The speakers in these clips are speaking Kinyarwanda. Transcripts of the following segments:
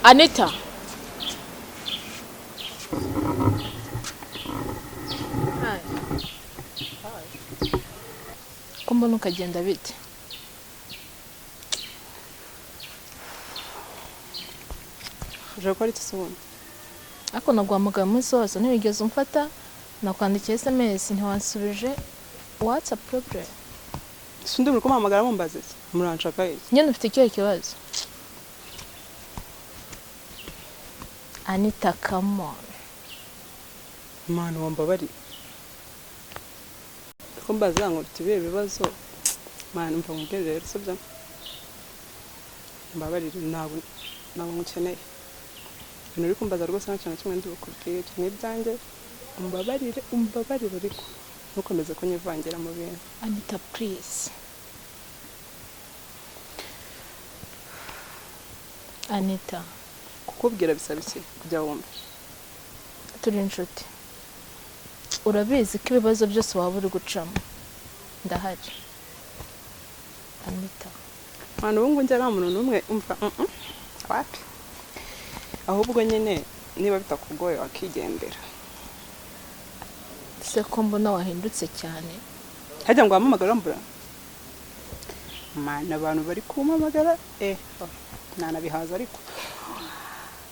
Anita. Hi. Ko mbona ukagenda bite? uje gukora iki se ubundi? Ako naguhamagaye umunsi wose ntiwigeze umfata, nakwandikiye SMS ntiwansubije. What's a problem? Sundi muri kumuhamagara mumbaza iki? Muranshaka iki? Nyine ufite ikihe kibazo? Anita, come on. Mana wambabari. Ko mbaza ngo ufite ibihe bibazo. Mana mva mubwire rero sibyo? Mbabarire ntabwo ngukeneye. Ibintu uri kumbaza rwose nta kintu kimwe ndibukubwire. N'ibyanjye umbabarire ariko ntukomeze kunyivangira mu bintu. Anita, please. Anita, kukubwira bisaba iki kujya wumva? turi inshuti. Urabizi ko ibibazo byose waba uri gucamo ndahari. Anita, Mana ubu njye nta muntu n'umwe umva wapi? Ahubwo nyine niba bitakugoye wakigendera. se ko mbona wahindutse cyane. Hajya ngo wamamagara mbura. Mana abantu bari kumamagara nanabihaza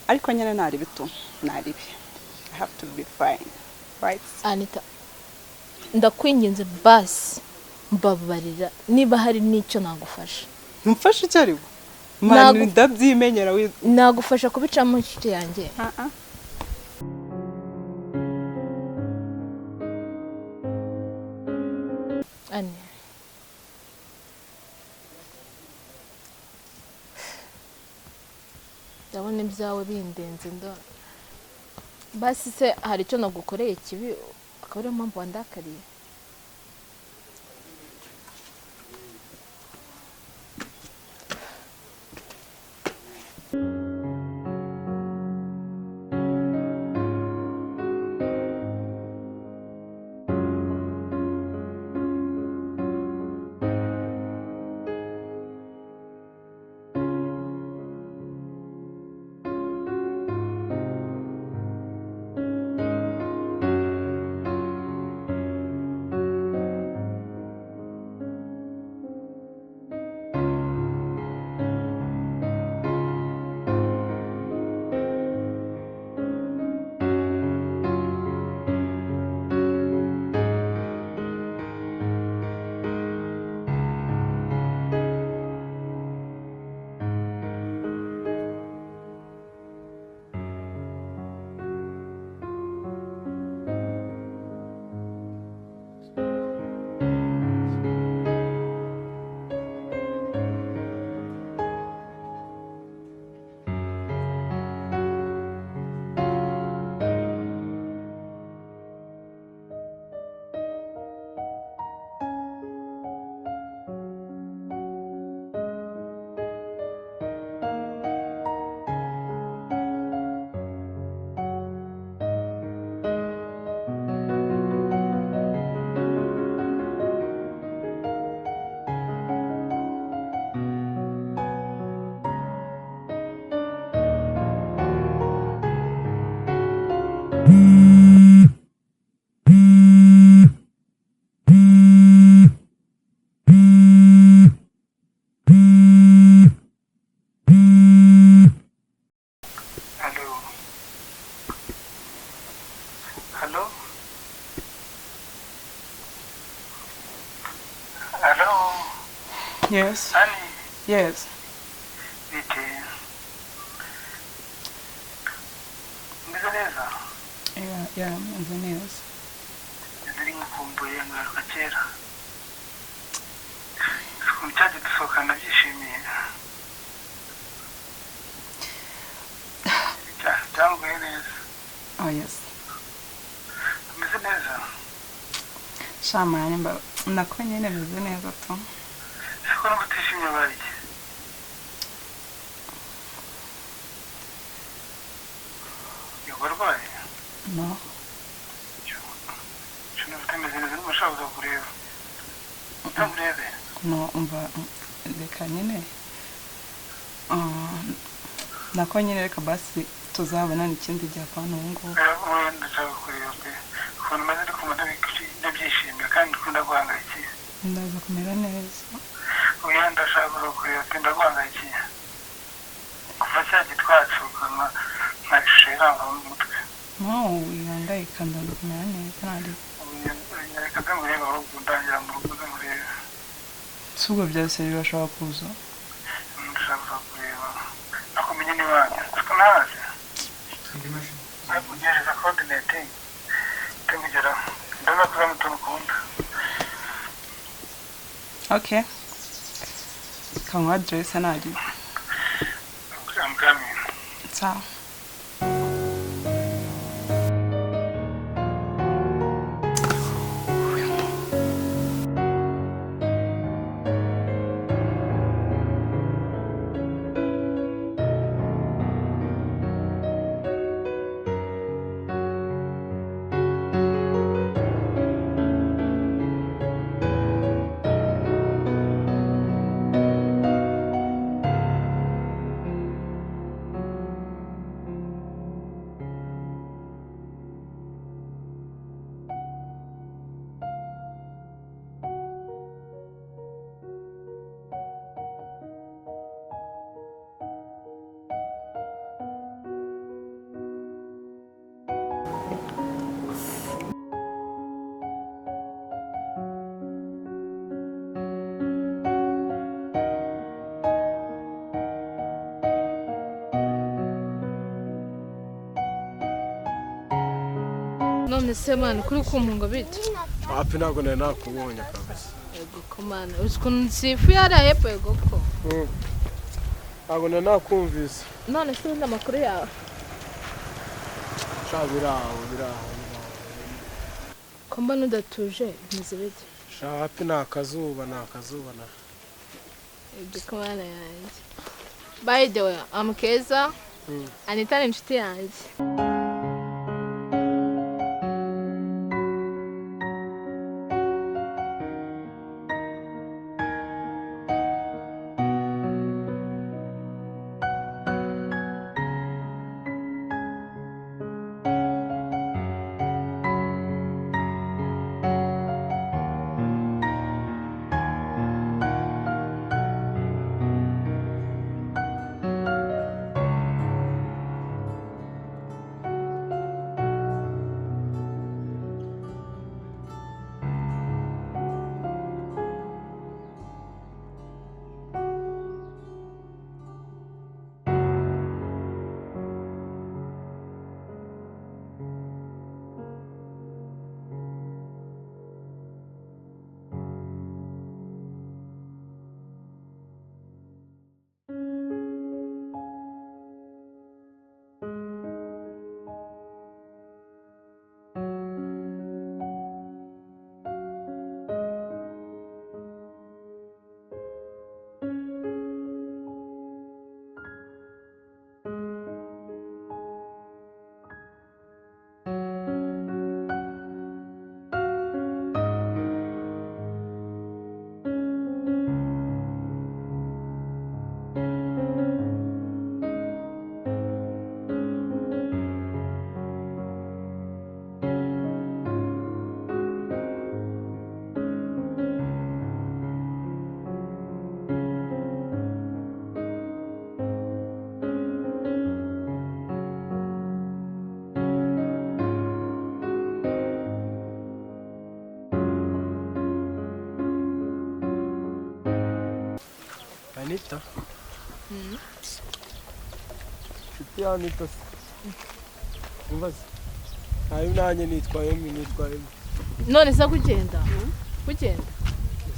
ariko nyine nari bito naribi. I have to be fine, right? Anita, ndakwinginze basi mbabarira niba hari n'icyo nagufasha. Mfashe icyo ari bo? Mana ndabyimenyera nagufasha kubicamo inshuti yanjye. Ani, ndabona ibyawe bindenze basi se hari icyo nagukoreye kibi akaba ariyo mpamvu wandakariye? Hello. Yes. Honey. Yes. Bite. Mbiza Yeah, mbiza neza. Ndiri ngukumbuye ngaruka kera. Siku cyaje dusohokana byishimiye. Cyangwa neza. Oh yes. Mbiza neza. Shamani mba nako nyene mbiza neza tu. Siku n'ubutishimye bari. Yobarwaye? No. Shuna butemeze neza n'umushaka kureba. Utamurebe? No umva reka nyene. nako nyine reka basi tuzabonana ikindi gihe apana ubu ngubu. wowe ndashaka kureba pe ukuntu maze ndi kumva ndabyishimiye kandi ndikunda guhangayikiye. Ndaza kumera neza. oya ndashaka kureba pe ndaguhangayikiye kuva cya gitwacu ukanywa nka ishusho iranga mu mutwe. Nawe wihangayika ndaza kumera neza ntari. reka nze ngurebe ahubwo ndangira mu rugo nze ngurebe. Si ubwo byose birashobora kuza. ndashaka kureba nakumenya n'iwanyu siko ntazi kugereza coordinate tumugeraho ndaza kuzana utuntu ukunda. Okay. Kamuha address ntari. I'm coming. Sawa. none se mwana kuri kumpunga bite wapi ntabwo nari nakubonye kabisa. yego ko mana uzi ukuntu nsifu yariya hepfo yego ko ntabwo nari nakumvise. none se ubundi amakuru yawe sha biraho ko mbona udatuje bimeze bite sha wapi ni akazuba na yego ko mana yanjye by the way Keza Anita ni inshuti yanjye. Anita. Nshuti ya Anita se. Umbaze. Ayo nanjye nitwayemo. None se kugenda? Kugenda?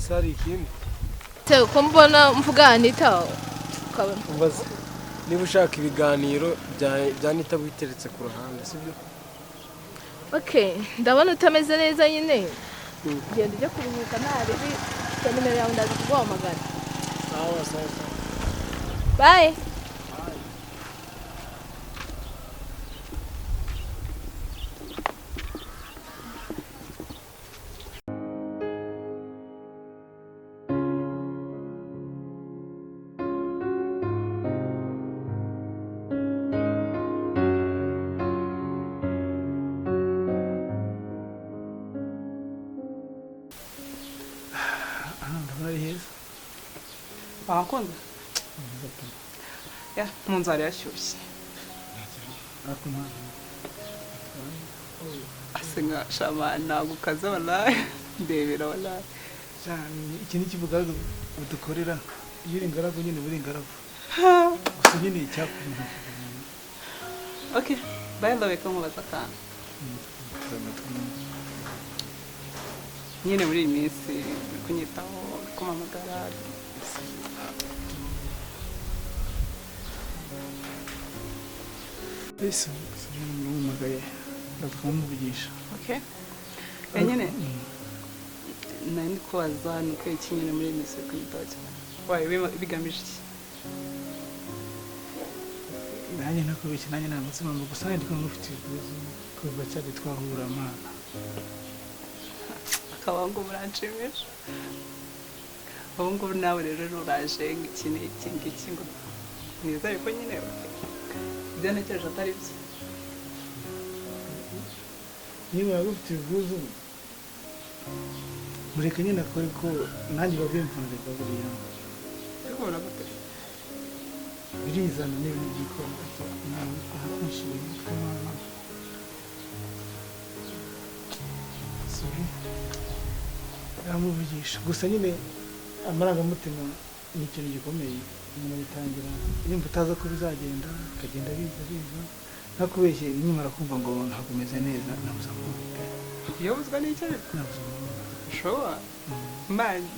Sari ikindi. Se uko mbona mvuga Anita ukabona. Umbaze. Niba ushaka ibiganiro bya Anita witeretse ku ruhande, sibyo? Okay, ndabona utameze neza nyine. Genda ujye kuruhuka nta ribi. Nimero yawe ndaza kuguhamagara. Sawa. Bye. wakunda ya mu nzu hari hashyushye asenga shamani ntabwo ukaze wallahi ndebera wallahi iki ni kivuga udukorera iyo uri ingaragu nyine uri ingaragu gusa nyine icyakubwira okay by the way ko mubaza akantu nyine muri iyi minsi uri kunyitaho uri kumpamagara ese n'umumagaye ndamuvugisha okay nyine nari kubaza ni uko iki nyine muri iyi minsi uri kunyitaho cyane wayo bigamije iki nanjye nakubeshye nanjye nta mutima mbi gusa ndi kumwe ufite ibibazo kuva cyari twahura amana akaba ngo buranshimisha ubu ngubu nawe rero uraje iki ngiki ngo nizere ko nyine ibyo ntekereje atari byo niba waba ufite ibibazo mureke nyine akore ko nanjye babimfunzika buriya bikubona gute birizana n'ibintu by'ikorwa nshimye tw'umwana yamuvugisha gusa nyine amarangamutima ni ikintu gikomeye umuntu bitangira nimba utaza ko bizagenda bikagenda biza ntakubeshye nyuma arakumva ngo ntabwo umeze neza nabuze amahoro iyo buzwa n'icyo ariko nabuze amahoro ushobora mani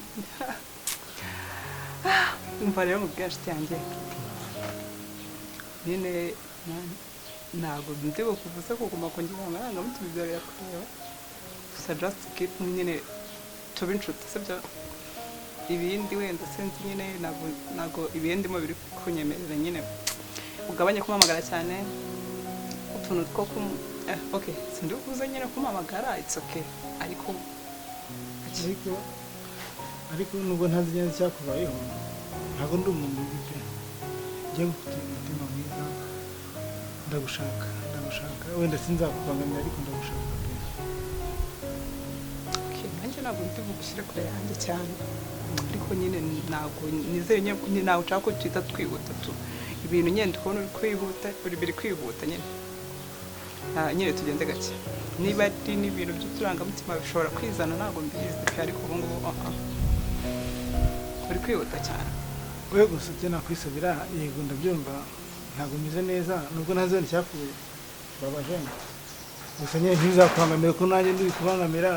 umva rero mu bwinshi yanjye nyine ntabwo ndi bukuvuze kuguma kongera amarangamutima ibyo birakureba gusa just keep nyine tuba inshuti sibyo ibindi wenda sinzi nyine ntabwo ibindimo biri kunyemerera nyine ugabanye kumpamagara cyane utuntu two okay sindi bukuze nyine kumpamagara it's okay ariko nubwo ntazi neza icyakubayeho ntabwo ndi umuntu w'ibyo njya gufite umutima mwiza ndagushaka wenda sinzakubangamira ariko ndagushaka pe nanjye ntabwo ndi bugushyire kure yanjye cyane ariko nyine ntabwo nizere ntabwo ushaka ko tuhita twihuta ibintu nyine tukabona biri kwihuta nyine tugende gake niba ari n'ibintu by'uturangamutima bishobora kwizana ntabwo mbizi pe ariko ubu ngubu uri kwihuta cyane we gusa icyo nakwisabira yego ndabyumva ntabwo meze neza nubwo ntazi wenda icyakubabaje gusa nyine ntibizakubangamira ko nanjye ndi kubangamira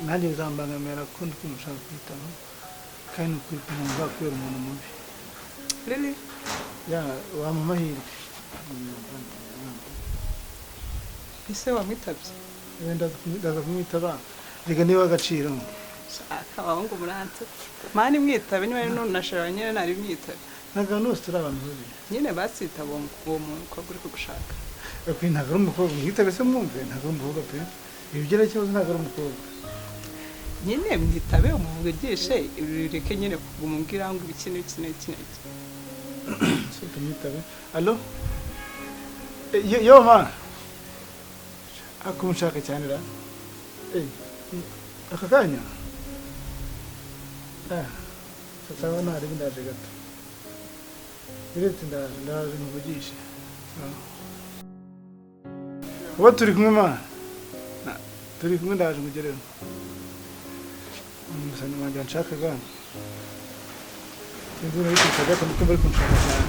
nanjye bizambangamira ko ndi kumushaka kwitaho kandi ni ukuri ntabwo kubera umuntu mubi rero wampa amahirwe ese wamwitabye ndaza kumwitaba reka niba agaciro abahungu muranse mani mwitabe niba rero nashara nyine nari mwitabe ntabwo nose turi abantu babi nyine basitaba uwo mukobwa uri kugushaka ntabwo ari umukobwa mwitabe se mwumve ntabwo ari umukobwa pe ibi byarakibazo ntabwo ari umukobwa nyine mwitabe umuvugishe reke nyine kumubwira ngo ibiki n'iki n'iki n'iki tumwitabe alo yo ma akumushaka cyane ra aka kanya sasa nari ndaje gato biretse ndaje muvugishe uba turi kumwe ma turi kumwe ndaje mugereho umusani wanjye wanshakaga sinzi niba bikwishaga ariko ndikumva ari kunshaka cyane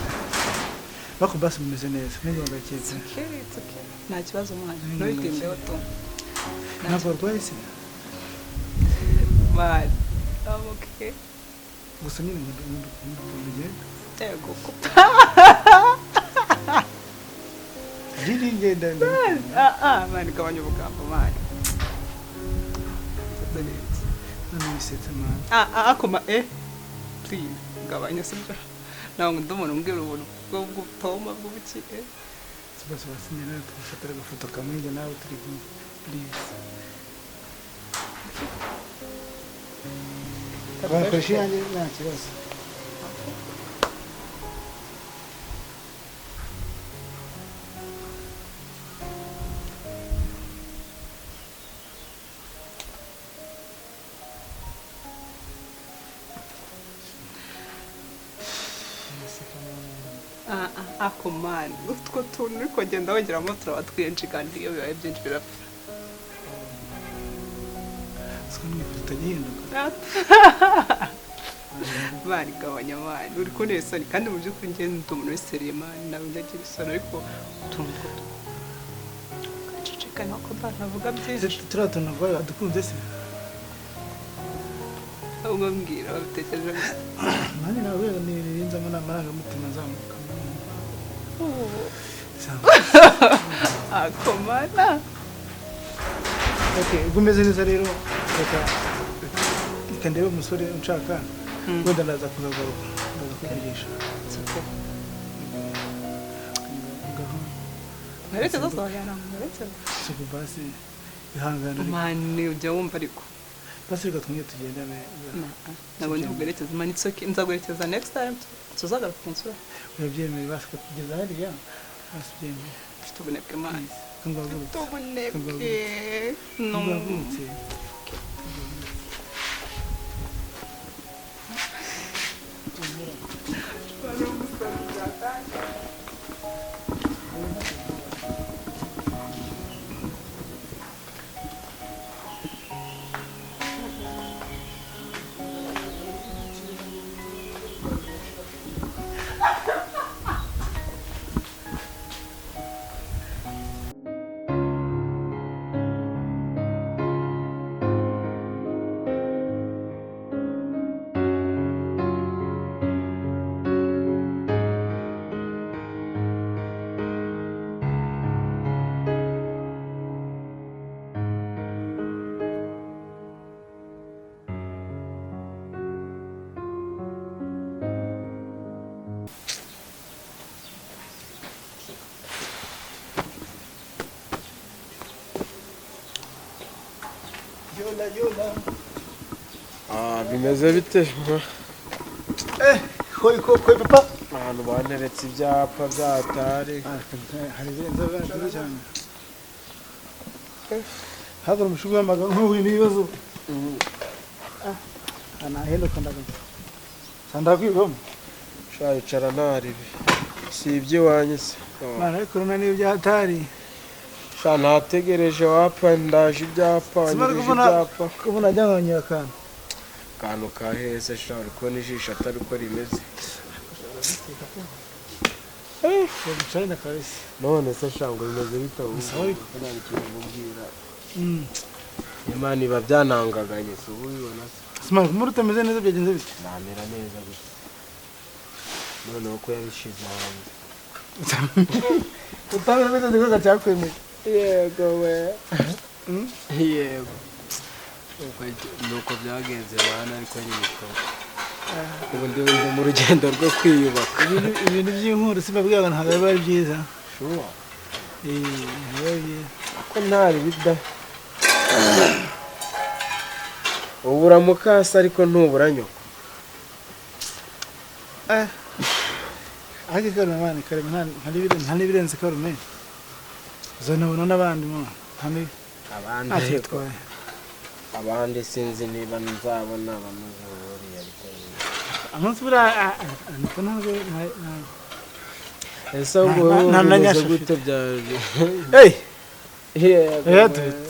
bako basi mumeze neza neza bagaketse nta kibazo mwana ntubitindeho tu ntabwo warwaye se mani okay gusa nyine mugenda yego jiri ngenda mani gabanya ubugambo mani nisetse mani akoma please gabanya sibyo ntabwo ndi umuntu umbwira ubuntu bw'ubutoma bw'ubuki bose basinyira tugufatira agafoto kamwe njye nawe turi kumwe please wakoresha iyanjye nta kibazo ako mani utwo tuntu uri kugenda wongeramo turaba twinshi kandi iyo bibaye byinshi birapfa siko n'ibintu bitajya mani gabanya mani uri kuntera isoni kandi mu by'ukuri njye ndi umuntu w'iseriye mani nawe ndagira isoni ariko utuntu two gaceceka nako ntanavuga byinshi turiya tuntu rwayo adukunze se ahubwo mbwira babitekereje gusa nanjye nawe ni ibintu birinzamo n'amarangamutima nzamuka ako mana okay ubwo umeze neza rero reka ndebe umusore unshaka wenda ndaza kuzagaruka ndaza kuvugisha mwerekeza zahajyana mwerekeza suku basi ihangane mani ujya wumva ariko basi reka twongere tugendane ntabwo ndi kuguherekeza mani it's okay nzaguherekeza next time tuzagaruka kunsura urabyemeye basi kugeza hariya basi byemeye mfite ubunebwe mani kangagurutse ubunebwe no kangagurutse bimeze bite koi papa ahantu banteretse ibyapa byatari hari ibirenze byacu cyane hagura umushugu w'amagambo nk'ubu ibibazo anaheruka ndagaza sandakwigoma shayicara ntaribi si iby'iwanyu se mana ariko urabona niyo byatari sha ntategereje wapfa ndaje ibyapa wanyurije ibyapa kubona ajyanywe akantu akantu ka heza sha uri kubona ijisho atari uko rimeze bicaye na kabisa none se sha ngo bimeze bitabuze Sawa ariko. nta kintu mubwira Imana iba byanangaganye si ubu ubibona se simara kumuri utameze neza byagenze bite namera neza gusa noneho ko yabishize hanze utameze neza niko cyakwemeye yego we yego nuko byagenze mana ariko nyine ubu ndi mu rugendo rwo kwiyubaka ibintu by'inkuru sibabwira ntabwo biba ari byiza shuwa biba byiza ko ntari bida ubura mukasa ariko ntubura nyoko ariko karume mwana kareme nta n'ibirenze karume uzanabona n'abandi mo abandi ntacyo ariko bitwaye abandi sinzi niba nzabona bameze buriya ariko amunsi buriya niko ntabwo ese ubwo nta na bimeze nyasha gute byaje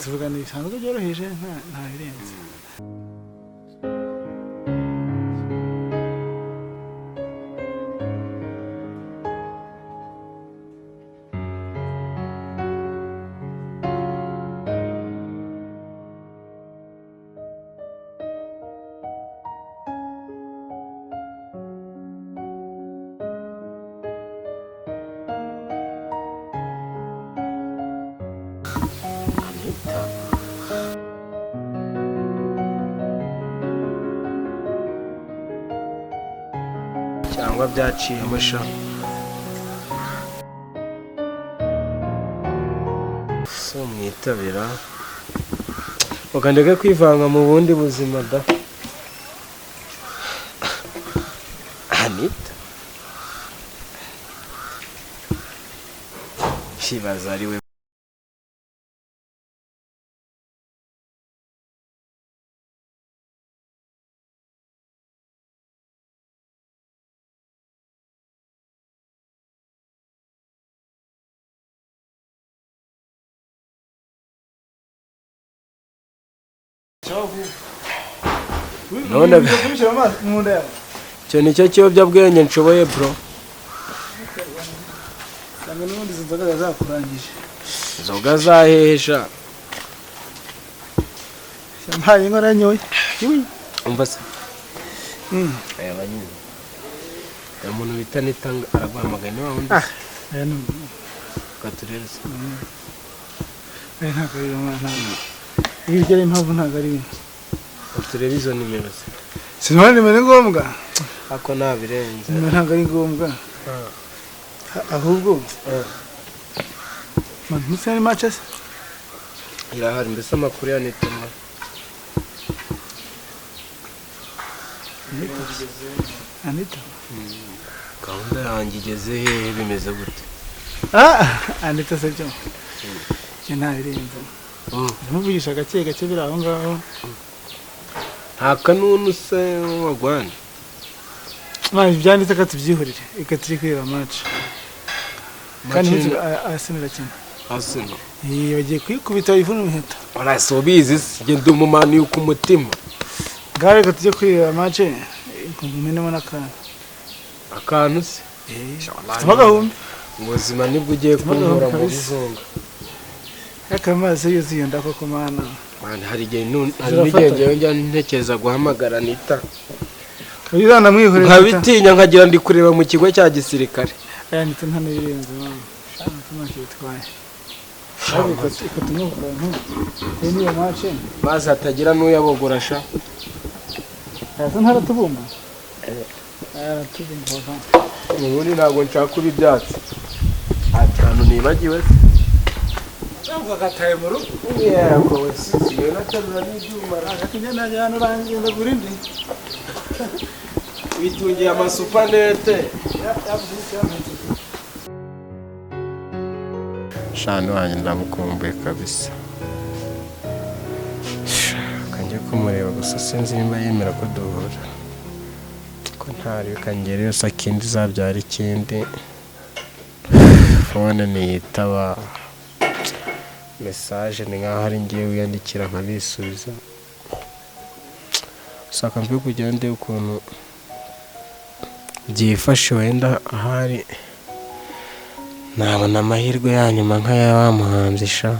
tuvugana ibisanzwe byoroheje nta birenze cyangwa byaciye amasha so mwitabira ukandeke kwivanga mu bundi buzima da Anita kibaza ari we None kubishyira amazi mu nda yawe icyo ni cyo kiyobyabwenge nshoboye bro. cyangwa n'ubundi izo nzoga zakurangije Inzoga zahesha. mpaye inko nanyoye Umva se. Abanyine. Umuntu bita Nitanga araguhamagaye ni wa wundi. aya ni Katurerese. aya ntabwo ari umwana ibi byari impamvu ntabwo ari Katurere izo nimero se. sinabona nimero ngombwa Ako nabirenze. nimero ntabwo ari ngombwa ahubwo man musa ni matches Irahari mbese amakuru ya Nitanga. Anita Gahunda yanjye igeze hehe bimeze gute? Anita se byo cyo ntabirenze ntuvugisha gake gake biri aho ngaho Nta kanunu se wagwana. maze byanditse ko tubyihurire ikatiri kwira match kandi asenera cyane Arsenal. bagiye kwikubita ivuna umuheto Arasobizi genda umumani uko umutima. gare ko tujye kwira match kumenemo n'akantu Akantu se. tumagahumbi Ubuzima nibwo ugiye kunkura mu bizunga. akamazi yuzuye ndako kumana Mwana hari igihe hari n'igihe njya ntekereza guhamagara Nita. kabizana mwihurira Nkabitinya nkagira ndi kureba mu kigo cya gisirikare. aya nita nta nibirenze mama ntacyo bitwaye ariko ikotumwe ku bantu niyo match Maze hatagira n'uyabogora sha. asa ntaratubumba aratubumba Ubundi ntabwo nshaka kuba ibyatsi. Akantu nibagiwe se. cyangwa gataye mu rugo Yego wese siyo naterura n'ibyuma. akagenda ajyana urangenda burindi Witungiye amasupanete. Shani wanjye ndamukumbuye kabisa. Kanjye kumureba gusa sinzi nimba yemera ko duhura. Ko ntari kangere yose akindi zabyara ikindi. Phone niyitaba. Message ni nkaho ari ngiye wiyandikira nkabisubiza. Saka mvuye kujya ndebe ukuntu byifashe wenda ahari nabona amahirwe yanyuma nk'aya wa muhanzi sha.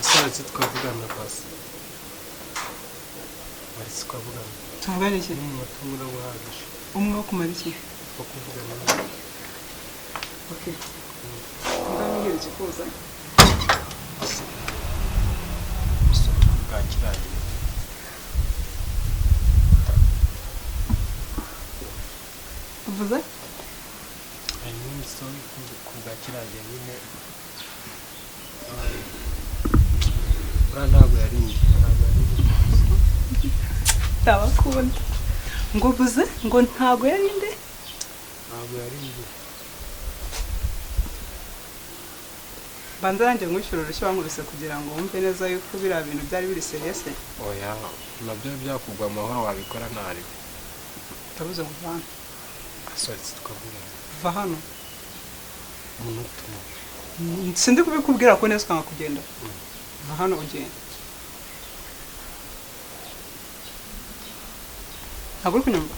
Asante twavugana pasi. Marisi twavugana. tuvugane iki Umutumura guhagisha. umwe wo kumara iki Wo kuvugana. okay ngamubwira ikikuza Bwakiraje. uvuze Ari ni story ku bwakiraje nyine. Ura ntabwo yari ndabakunda ngo uvuze ngo ntago yari nde ntabwo yari banza nanjye ngwishyura urushyi wankubise kugira ngo wumve neza yuko biriya bintu byari biri seriyese oya nabyo byakugwa amahoro wabikora ntari utabuze ngo vana asohotse tukavugana va hano umunota sindi kubikubwira ko neza ukanga kugenda va hano ugenda ntabwo uri kunyumva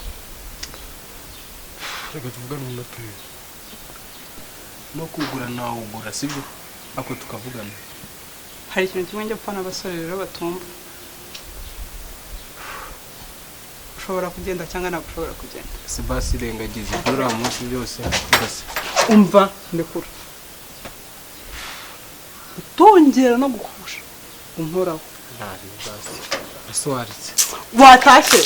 reka tuvugane umunota no kugura nawe ugura sibyo ako tukavugana hari ikintu kimwe njya gupfa n'abasore rero batumva ushobora kugenda cyangwa ntabwo ushobora kugenda ese basi irengagiza ibyo uriya munsi byose basi umva ndekura utongera no gukusha unkoraho ntari basi ese waritse watashye